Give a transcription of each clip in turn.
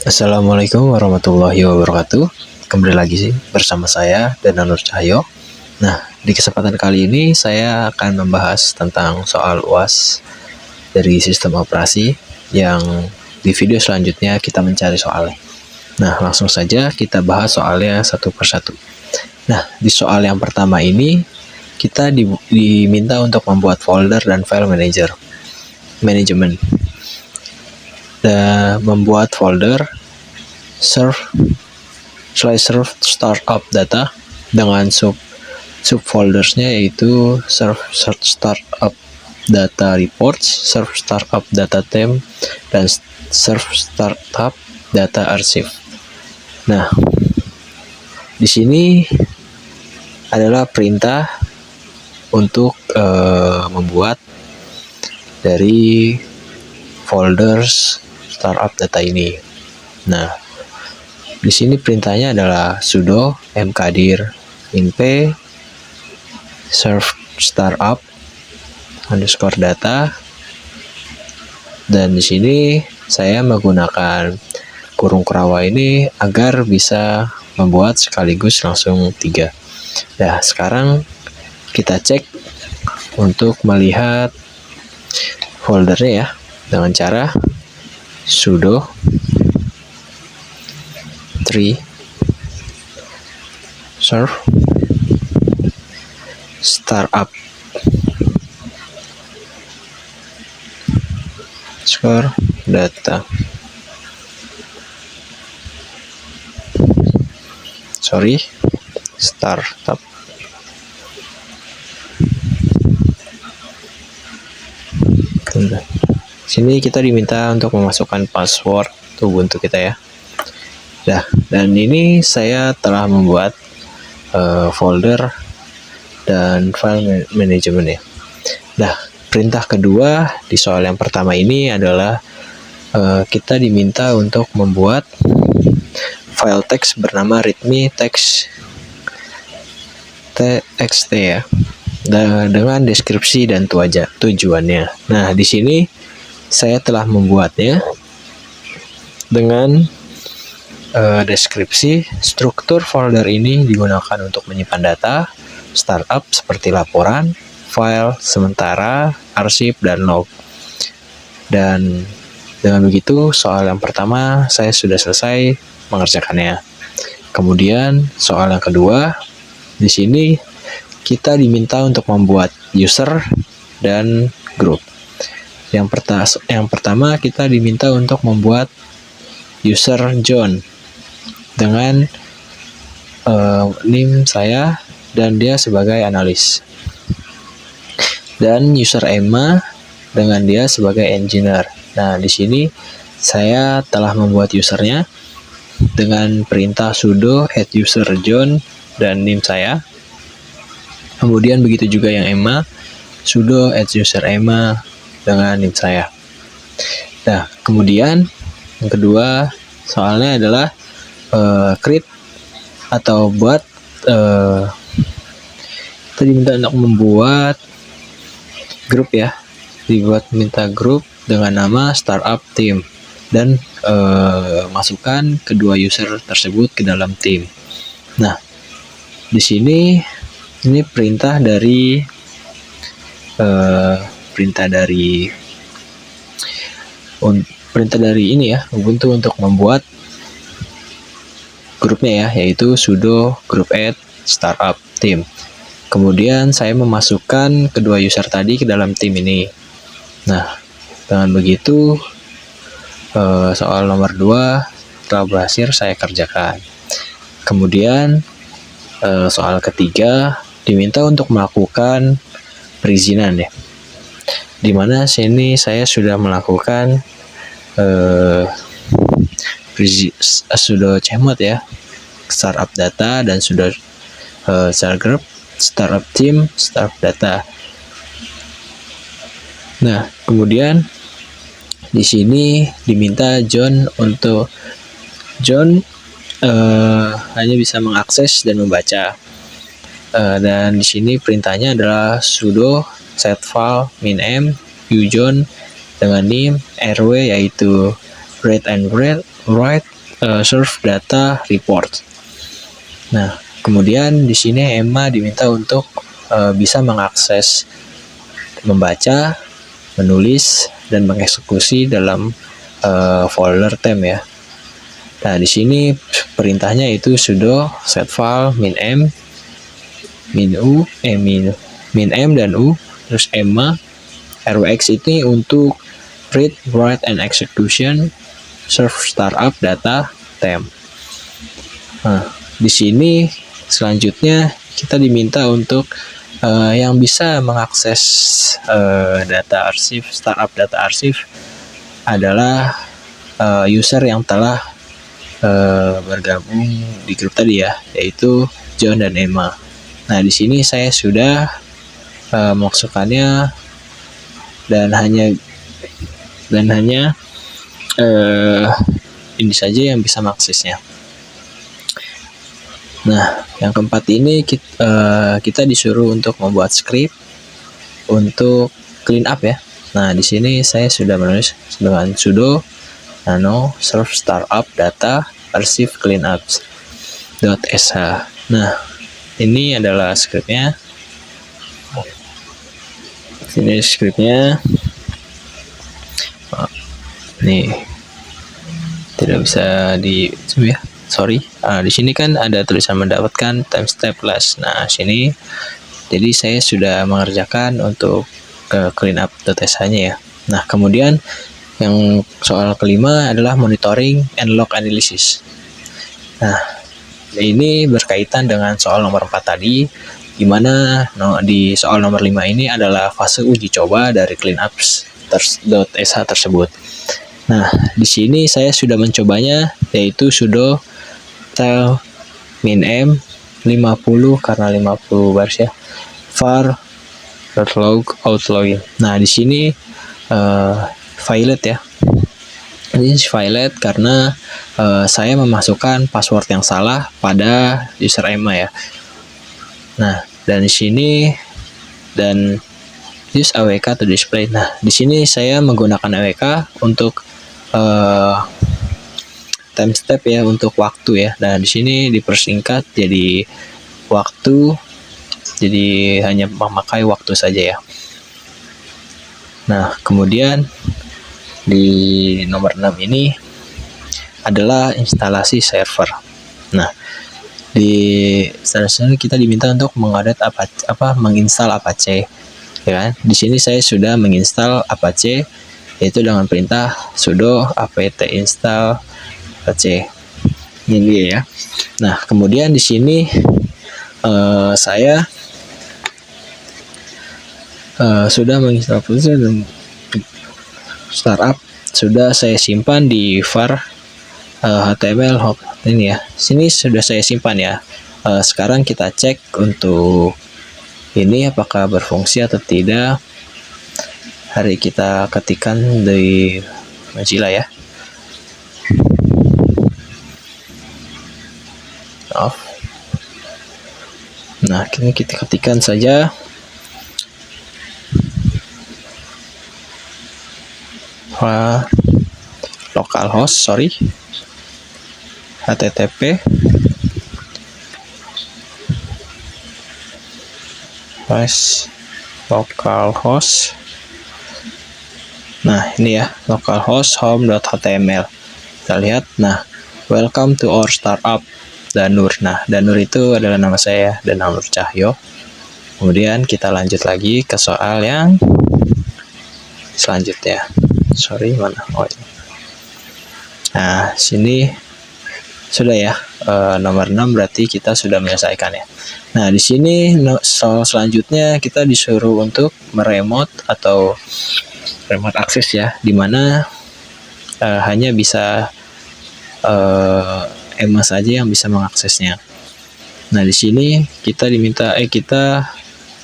Assalamualaikum warahmatullahi wabarakatuh. Kembali lagi sih bersama saya Dananur Cahyo. Nah, di kesempatan kali ini saya akan membahas tentang soal UAS dari sistem operasi yang di video selanjutnya kita mencari soalnya. Nah, langsung saja kita bahas soalnya satu persatu. Nah, di soal yang pertama ini kita diminta untuk membuat folder dan file manajemen. Dan membuat folder serve startup data dengan subfoldersnya yaitu serve startup data reports, serve startup data temp, dan serve startup data archive. Nah, di sini adalah perintah untuk membuat dari folders startup data ini. Nah, di sini perintahnya adalah sudo mkdir inp serve startup underscore data, dan di sini saya menggunakan kurung kerawa ini agar bisa membuat sekaligus langsung 3. Nah, sekarang kita cek untuk melihat foldernya ya dengan cara sudo 3 serve startup score data startup sini kita diminta untuk memasukkan password Ubuntu kita ya. Nah, dan ini saya telah membuat folder dan file manajemen ya. Nah, perintah kedua di soal yang pertama ini adalah kita diminta untuk membuat file teks bernama readme txt ya, dengan deskripsi dan tujuannya. Nah, di sini saya telah membuatnya dengan deskripsi. Struktur folder ini digunakan untuk menyimpan data startup seperti laporan, file sementara, arsip, dan log. Dan dengan begitu soal yang pertama saya sudah selesai mengerjakannya. Kemudian soal yang kedua, di sini kita diminta untuk membuat user dan group. Yang pertama kita diminta untuk membuat user John dengan NIM saya dan dia sebagai analis, dan user Emma dengan dia sebagai engineer. Nah, di sini saya telah membuat usernya dengan perintah sudo @user_john dan NIM saya. Kemudian begitu juga yang Emma, sudo @user_emma dengan NIM saya. Nah, kemudian yang kedua soalnya adalah create atau buat kita diminta untuk membuat grup ya, minta grup dengan nama startup team dan masukkan kedua user tersebut ke dalam tim. Nah, di sini ini perintah dari ini ya, Ubuntu untuk membuat grupnya ya, yaitu sudo group add startup team. Kemudian saya memasukkan kedua user tadi ke dalam tim ini. Nah, dengan begitu soal nomor 2 telah berhasil saya kerjakan. Kemudian soal ketiga diminta untuk melakukan perizinan ya, dimana sini saya sudah melakukan sudo chmod ya, startup data, dan sudo group startup team startup data. Nah, kemudian di sini diminta John hanya bisa mengakses dan membaca. Dan di sini perintahnya adalah sudo set file min_m ujohn dengan NIM RW yaitu read and write serve data report. Nah, kemudian di sini Emma diminta untuk bisa mengakses, membaca, menulis, dan mengeksekusi dalam folder temp ya. Nah, di sini perintahnya itu sudo set file min m min m dan u, terus Emma rwx ini untuk read, write, and execution serve startup data temp. Nah, di sini selanjutnya kita diminta untuk yang bisa mengakses data arsip, startup data arsip adalah user yang telah bergabung di grup tadi ya, yaitu John dan Emma. Nah, di sini saya sudah memasukkannya dan hanya ini saja yang bisa mengaksesnya. Nah, yang keempat ini kita disuruh untuk membuat script untuk clean up ya. Nah, di sini saya sudah menulis dengan sudo nano serve startup data archive cleanups.sh. Nah, ini adalah scriptnya. Ini scriptnya. Nih, tidak bisa di zoom ya. Sorry. Di sini kan ada tulisan mendapatkan timestamp plus. Nah, sini. Jadi saya sudah mengerjakan untuk clean up.sh-nya ya. Nah, kemudian yang soal kelima adalah monitoring and log analysis. Nah, ini berkaitan dengan soal nomor 4 tadi, di mana di soal nomor 5 ini adalah fase uji coba dari cleanups.sh tersebut. Nah, di sini saya sudah mencobanya, yaitu sudo tel min m 50 karena 50 baris ya, var .log outlogin. Nah, di sini violet ya. Ini violet karena saya memasukkan password yang salah pada user Emma ya. Nah, dan di sini dan use awk to display. Nah, di sini saya menggunakan awk untuk timestamp ya, untuk waktu ya. Nah, di sini dipersingkat jadi waktu, jadi hanya memakai waktu saja ya. Nah, kemudian di nomor 6 ini adalah instalasi server. Nah, di instalasi kita diminta untuk menginstal Apache, ya kan? Di sini saya sudah menginstal Apache, yaitu dengan perintah sudo apt install Apache. Ini ya. Nah, kemudian di sini saya sudah menginstal Apache dan startup sudah saya simpan di var HTML ini ya. Sini sudah saya simpan ya. Sekarang kita cek untuk ini apakah berfungsi atau tidak. Hari kita ketikkan di Mozilla ya. Nah, ini kita ketikkan saja localhost, http localhost. Nah, ini ya, localhost home.html. Kita lihat. Nah, welcome to our startup Danur. Nah, Danur itu adalah nama saya, Danur Cahyo. Kemudian kita lanjut lagi ke soal yang selanjutnya. Mana? Oh, ini. Nah, sini sudah ya, nomor 6 berarti kita sudah menyelesaikan ya. Nah, di sini soal selanjutnya kita disuruh untuk meremote atau remote access ya, dimana hanya bisa Emma saja yang bisa mengaksesnya. Nah, di sini kita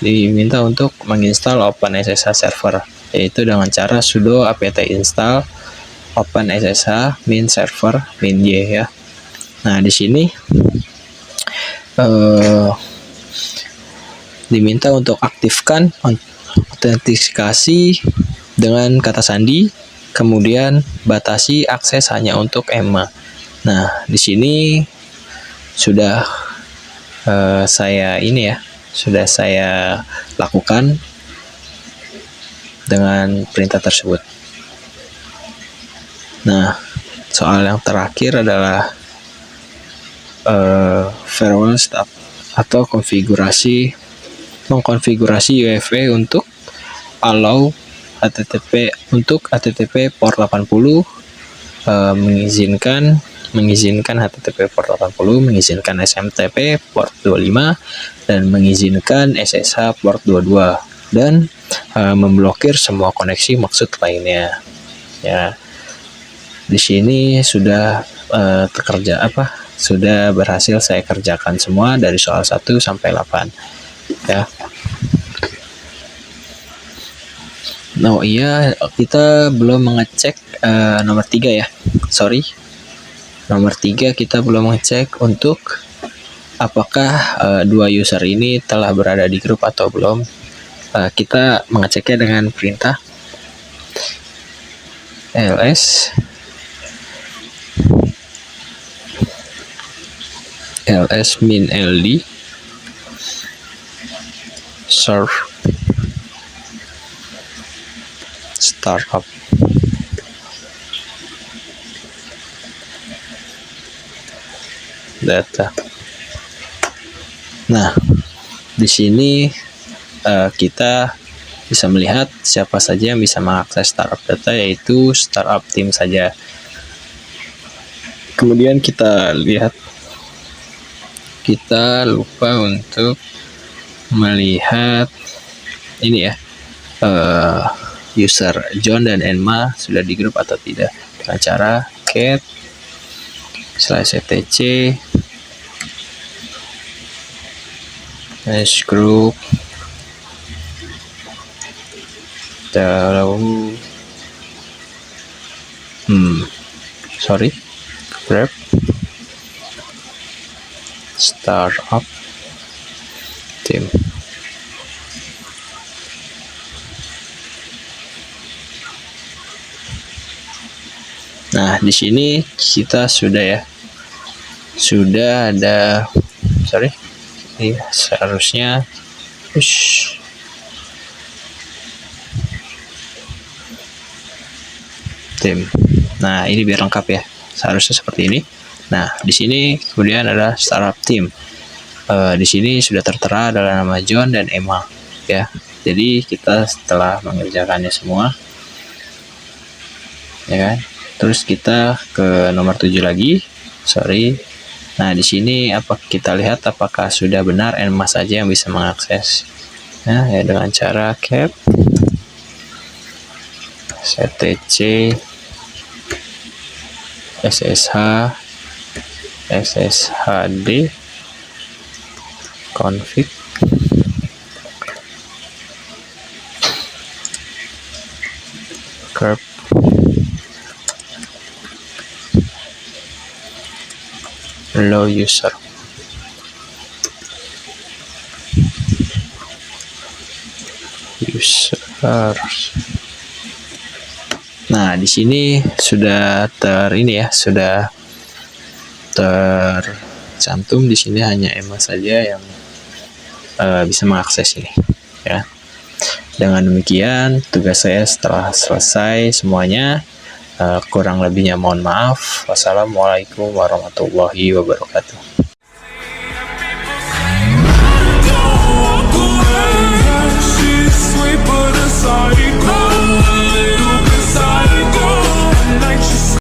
diminta untuk menginstal OpenSSH server, yaitu dengan cara sudo apt install OpenSSH min server min y ya. Nah, di sini diminta untuk aktifkan autentikasi dengan kata sandi, kemudian batasi akses hanya untuk Emma. Nah, di sini sudah sudah saya lakukan dengan perintah tersebut. Nah, soal yang terakhir adalah firewall setup atau mengkonfigurasi UEFI untuk allow HTTP port 80, mengizinkan HTTP port 80, mengizinkan SMTP port 25, dan mengizinkan SSH port 22, dan memblokir semua koneksi maksud lainnya. Ya, di sini sudah sudah berhasil saya kerjakan semua dari soal 1 sampai 8. Ya. Oh iya, kita belum mengecek nomor 3 ya. Sorry. Nomor 3 kita belum mengecek untuk apakah dua user ini telah berada di grup atau belum. Kita mengeceknya dengan perintah ls min ld serve startup. Data. Nah, di sini kita bisa melihat siapa saja yang bisa mengakses startup data, yaitu startup team saja. Kemudian kita lihat, kita lupa untuk melihat ini ya, user John dan Emma sudah di grup atau tidak, dengan cara cat /etc group grab startup team. Nah, di sini kita sudah ada, seharusnya tim. Nah, ini biar lengkap ya, seharusnya seperti ini. Nah, di sini kemudian ada startup team. Di sini sudah tertera adalah nama John dan Emma ya. Jadi kita setelah mengerjakannya semua, ya kan, terus kita ke nomor 7 lagi. Nah, di sini kita lihat apakah sudah benar Emma saja yang bisa mengakses. Nah, ya, dengan cara cap ctc sshd config curve allow user. Nah, di sini sudah sudah tercantum di sini hanya Emma saja yang bisa mengakses ini ya. Dengan demikian tugas saya setelah selesai semuanya. Kurang lebihnya mohon maaf. Wassalamualaikum warahmatullahi wabarakatuh.